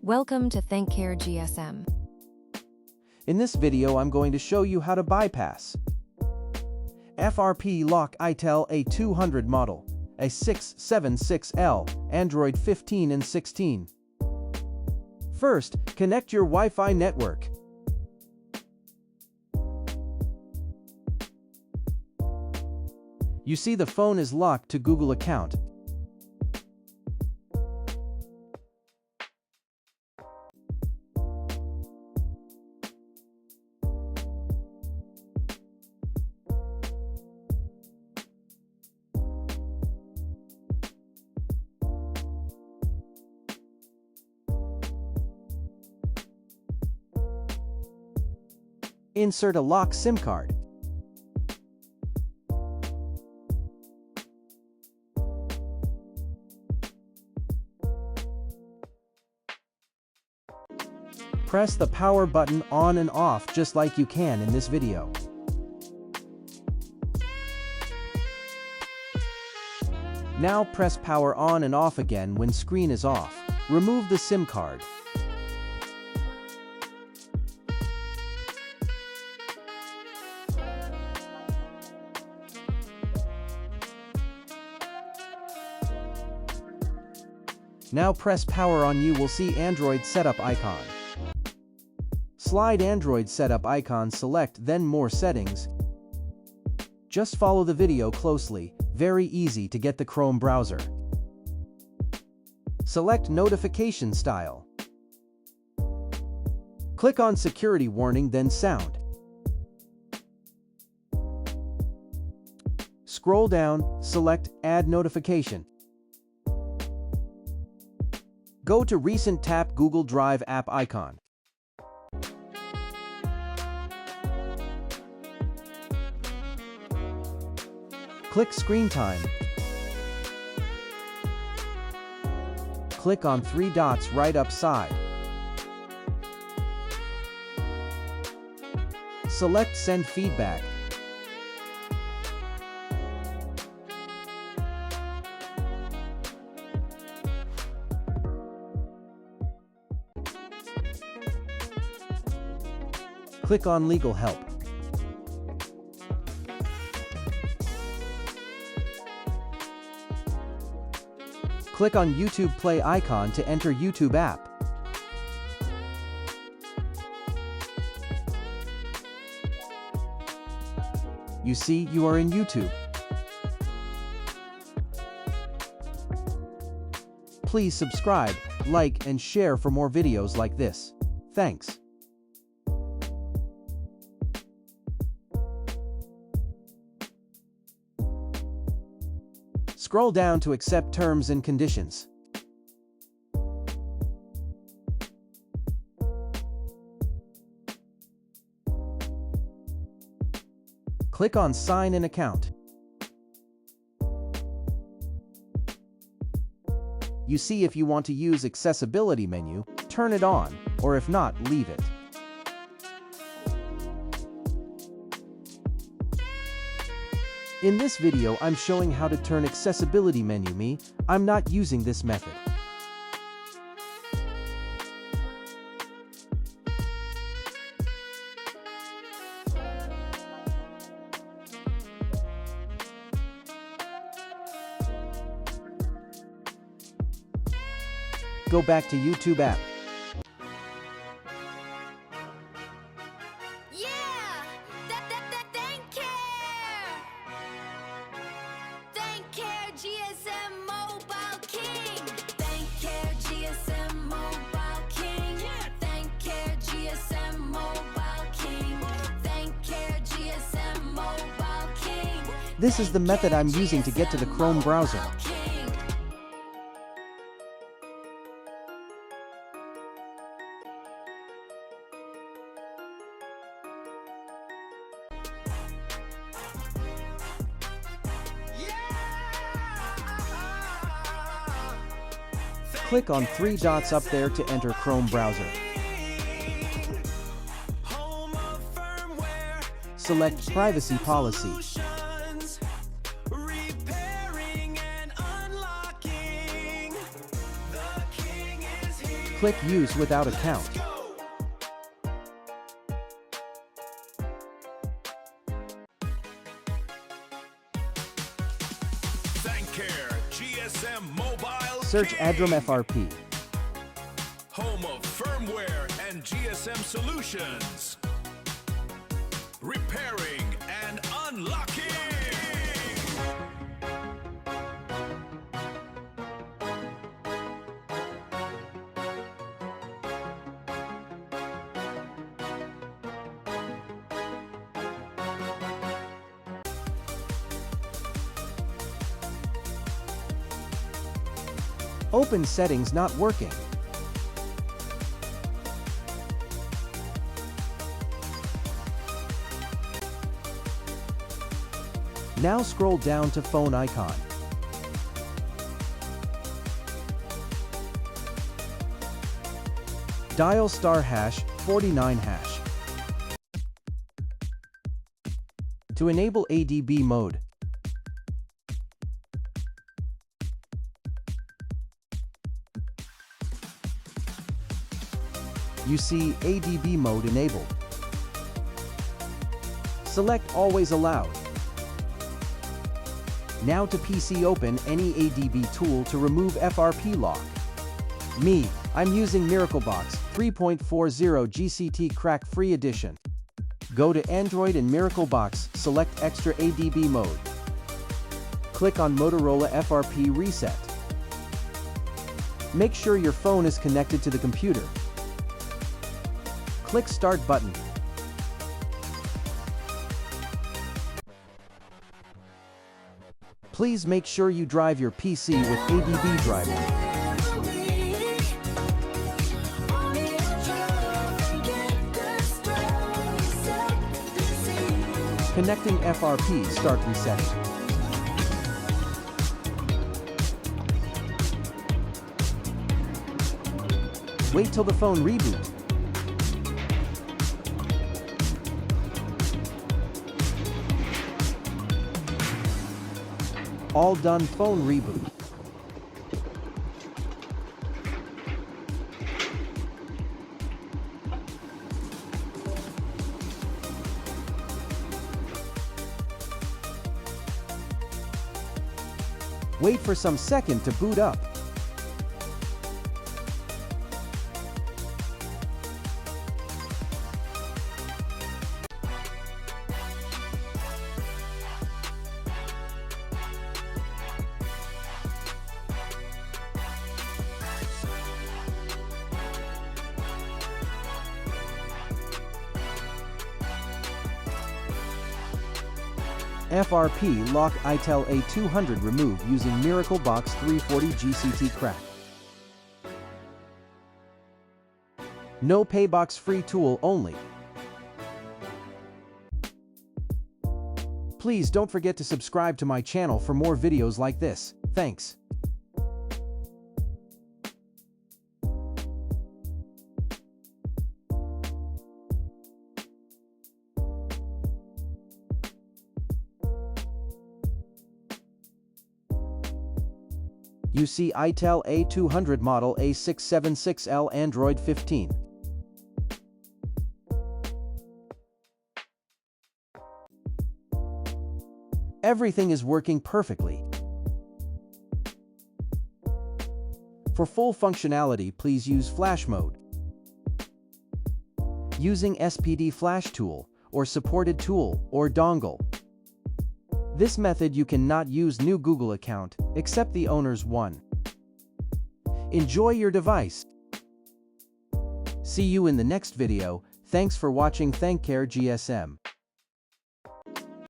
Welcome to ThankCare-Gsm. In this video, I'm going to show you how to bypass FRP lock itel A200 model, A676L, Android 15 and 16. First, connect your Wi-Fi network. You see the phone is locked to Google account. Insert a lock SIM card. Press the power button on and off just like you can in this video. Now press power on and off again when screen is off. Remove the SIM card. Now press power on. You will see Android setup icon. Slide Android setup icon, select then more settings. Just follow the video closely, very easy to get the Chrome browser. Select notification style. Click on security warning, then sound. Scroll down, select add notification. Go to recent, tap Google Drive app icon. Click screen time. Click on three dots right upside. Select send feedback. Click on legal help. Click on YouTube play icon to enter YouTube app. You see, you are in YouTube. Please subscribe, like, and share for more videos like this. Thanks. Scroll down to accept terms and conditions. Click on sign in account. You see, if you want to use accessibility menu, turn it on, or if not, leave it. In this video, I'm showing how to turn accessibility menu. I'm not using this method. Go back to YouTube app. ThankCare-Gsm Mobile King. ThankCare-Gsm Mobile King. ThankCare-Gsm Mobile King. ThankCare-Gsm Mobile King. This is the method I'm using to get to the Chrome browser. Click on three dots up there to enter Chrome browser. Select Privacy Policy. Click Use without account. ThankCare-Gsm Mobile Search King. Adram FRP. Home of firmware and GSM solutions. Repairing and unlocking. Open settings not working. Now scroll down to phone icon. Dial **49#. To enable ADB mode, you see ADB mode enabled. Select Always Allowed. Now to PC, open any ADB tool to remove FRP lock. I'm using MiracleBox 3.40 GCT Crack Free Edition. Go to Android and MiracleBox, select Extra ADB mode. Click on Motorola FRP Reset. Make sure your phone is connected to the computer. Click Start button. Please make sure you drive your PC with ADB driver. Connecting FRP, start resetting. Wait till the phone reboot. All done, phone reboot. Wait for some second to boot up. FRP lock itel A200 remove using MiracleBox 340 GCT Crack. No paybox, free tool only. Please don't forget to subscribe to my channel for more videos like this. Thanks. You see itel A200 model A676L Android 15. Everything is working perfectly. For full functionality, please use flash mode. Using SPD flash tool, or supported tool, or dongle. This method you cannot use new Google account, except the owner's one. Enjoy your device. See you in the next video. Thanks for watching ThankCare-Gsm.